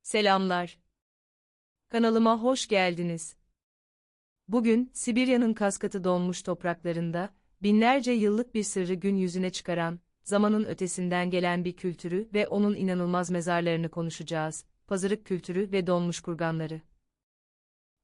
Selamlar. Kanalıma hoş geldiniz. Bugün, Sibirya'nın kaskatı donmuş topraklarında, binlerce yıllık bir sırrı gün yüzüne çıkaran, zamanın ötesinden gelen bir kültürü ve onun inanılmaz mezarlarını konuşacağız. Pazarık kültürü ve donmuş kurganları.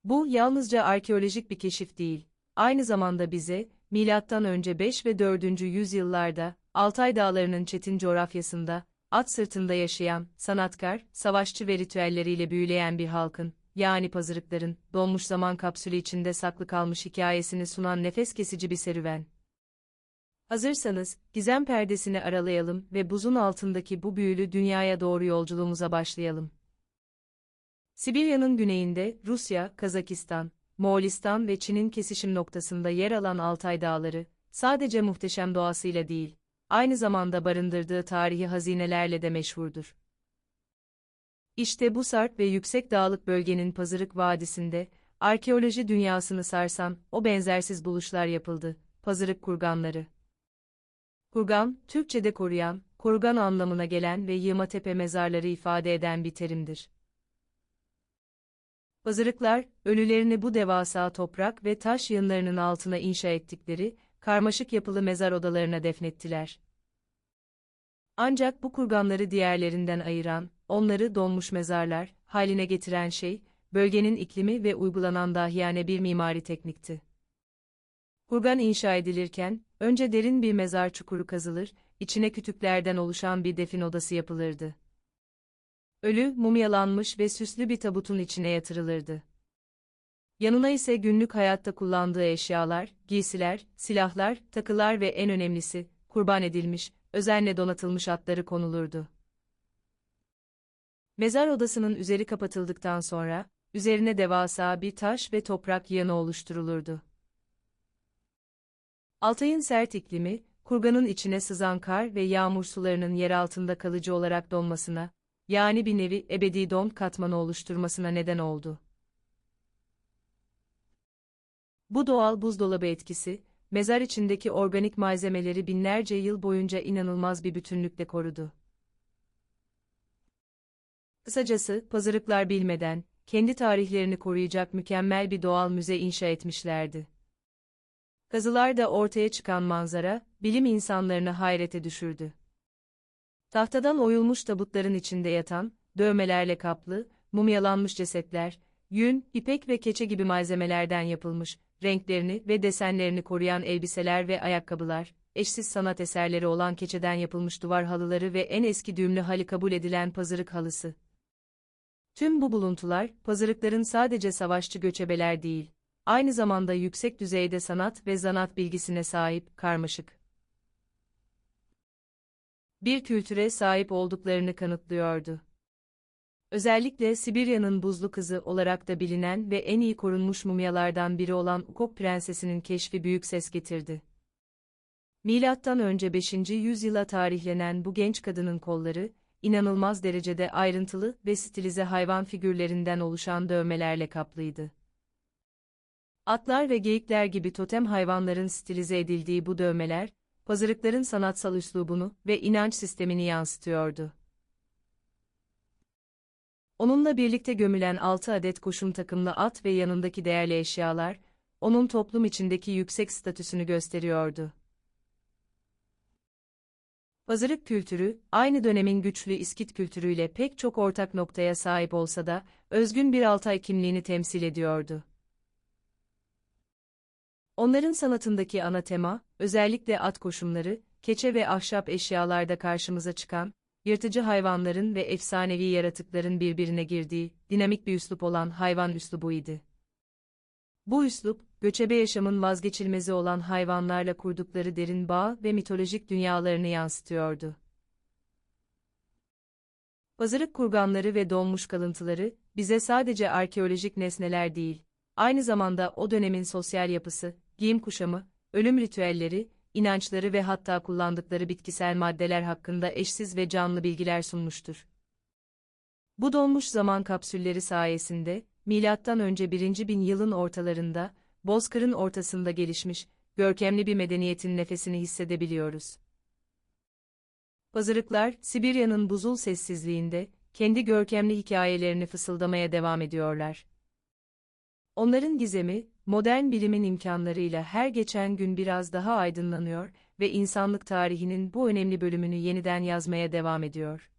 Bu, yalnızca arkeolojik bir keşif değil, aynı zamanda bize, milattan önce 5 ve 4. yüzyıllarda, Altay Dağları'nın çetin coğrafyasında, at sırtında yaşayan, sanatkar, savaşçı ve ritüelleriyle büyüleyen bir halkın, yani pazırıkların, donmuş zaman kapsülü içinde saklı kalmış hikayesini sunan nefes kesici bir serüven. Hazırsanız, gizem perdesini aralayalım ve buzun altındaki bu büyülü dünyaya doğru yolculuğumuza başlayalım. Sibirya'nın güneyinde, Rusya, Kazakistan, Moğolistan ve Çin'in kesişim noktasında yer alan Altay Dağları, sadece muhteşem doğasıyla değil, aynı zamanda barındırdığı tarihi hazinelerle de meşhurdur. İşte bu sarp ve yüksek dağlık bölgenin Pazarık Vadisi'nde, arkeoloji dünyasını sarsan o benzersiz buluşlar yapıldı. Pazarık kurganları. Kurgan, Türkçe'de koruyan, korugan anlamına gelen ve yığma-tepe mezarları ifade eden bir terimdir. Pazarıklar, ölülerini bu devasa toprak ve taş yığınlarının altına inşa ettikleri, karmaşık yapılı mezar odalarına defnettiler. Ancak bu kurganları diğerlerinden ayıran, onları donmuş mezarlar haline getiren şey, bölgenin iklimi ve uygulanan dahiyane bir mimari teknikti. Kurgan inşa edilirken, önce derin bir mezar çukuru kazılır, içine kütüklerden oluşan bir defin odası yapılırdı. Ölü, mumyalanmış ve süslü bir tabutun içine yatırılırdı. Yanına ise günlük hayatta kullandığı eşyalar, giysiler, silahlar, takılar ve en önemlisi, kurban edilmiş, özenle donatılmış atları konulurdu. Mezar odasının üzeri kapatıldıktan sonra, üzerine devasa bir taş ve toprak yığını oluşturulurdu. Altay'ın sert iklimi, kurganın içine sızan kar ve yağmur sularının yer altında kalıcı olarak donmasına, yani bir nevi ebedi don katmanı oluşturmasına neden oldu. Bu doğal buzdolabı etkisi, mezar içindeki organik malzemeleri binlerce yıl boyunca inanılmaz bir bütünlükle korudu. Kısacası, pazarıklar bilmeden, kendi tarihlerini koruyacak mükemmel bir doğal müze inşa etmişlerdi. Kazılarda ortaya çıkan manzara, bilim insanlarını hayrete düşürdü. Tahtadan oyulmuş tabutların içinde yatan, dövmelerle kaplı, mumyalanmış cesetler, yün, ipek ve keçe gibi malzemelerden yapılmış, renklerini ve desenlerini koruyan elbiseler ve ayakkabılar, eşsiz sanat eserleri olan keçeden yapılmış duvar halıları ve en eski düğümlü hali kabul edilen pazarık halısı. Tüm bu buluntular, pazarıkların sadece savaşçı göçebeler değil, aynı zamanda yüksek düzeyde sanat ve zanaat bilgisine sahip, karmaşık bir kültüre sahip olduklarını kanıtlıyordu. Özellikle Sibirya'nın buzlu kızı olarak da bilinen ve en iyi korunmuş mumyalardan biri olan Ukok Prensesi'nin keşfi büyük ses getirdi. Milattan önce 5. yüzyıla tarihlenen bu genç kadının kolları, inanılmaz derecede ayrıntılı ve stilize hayvan figürlerinden oluşan dövmelerle kaplıydı. Atlar ve geyikler gibi totem hayvanların stilize edildiği bu dövmeler, pazarıkların sanatsal üslubunu ve inanç sistemini yansıtıyordu. Onunla birlikte gömülen 6 adet kurşun takımlı at ve yanındaki değerli eşyalar, onun toplum içindeki yüksek statüsünü gösteriyordu. Pazarık kültürü, aynı dönemin güçlü İskit kültürüyle pek çok ortak noktaya sahip olsa da, özgün bir Altay kimliğini temsil ediyordu. Onların sanatındaki ana tema, özellikle at koşumları, keçe ve ahşap eşyalarda karşımıza çıkan, yırtıcı hayvanların ve efsanevi yaratıkların birbirine girdiği, dinamik bir üslup olan hayvan üslubuydu. Bu üslup, göçebe yaşamın vazgeçilmezi olan hayvanlarla kurdukları derin bağ ve mitolojik dünyalarını yansıtıyordu. Pazarık kurganları ve donmuş kalıntıları, bize sadece arkeolojik nesneler değil, aynı zamanda o dönemin sosyal yapısı, giyim kuşamı, ölüm ritüelleri, inançları ve hatta kullandıkları bitkisel maddeler hakkında eşsiz ve canlı bilgiler sunmuştur. Bu donmuş zaman kapsülleri sayesinde, milattan önce 1. yılın ortalarında, Bozkır'ın ortasında gelişmiş, görkemli bir medeniyetin nefesini hissedebiliyoruz. Pazarıklar, Sibirya'nın buzul sessizliğinde, kendi görkemli hikayelerini fısıldamaya devam ediyorlar. Onların gizemi, modern bilimin imkanlarıyla her geçen gün biraz daha aydınlanıyor ve insanlık tarihinin bu önemli bölümünü yeniden yazmaya devam ediyor.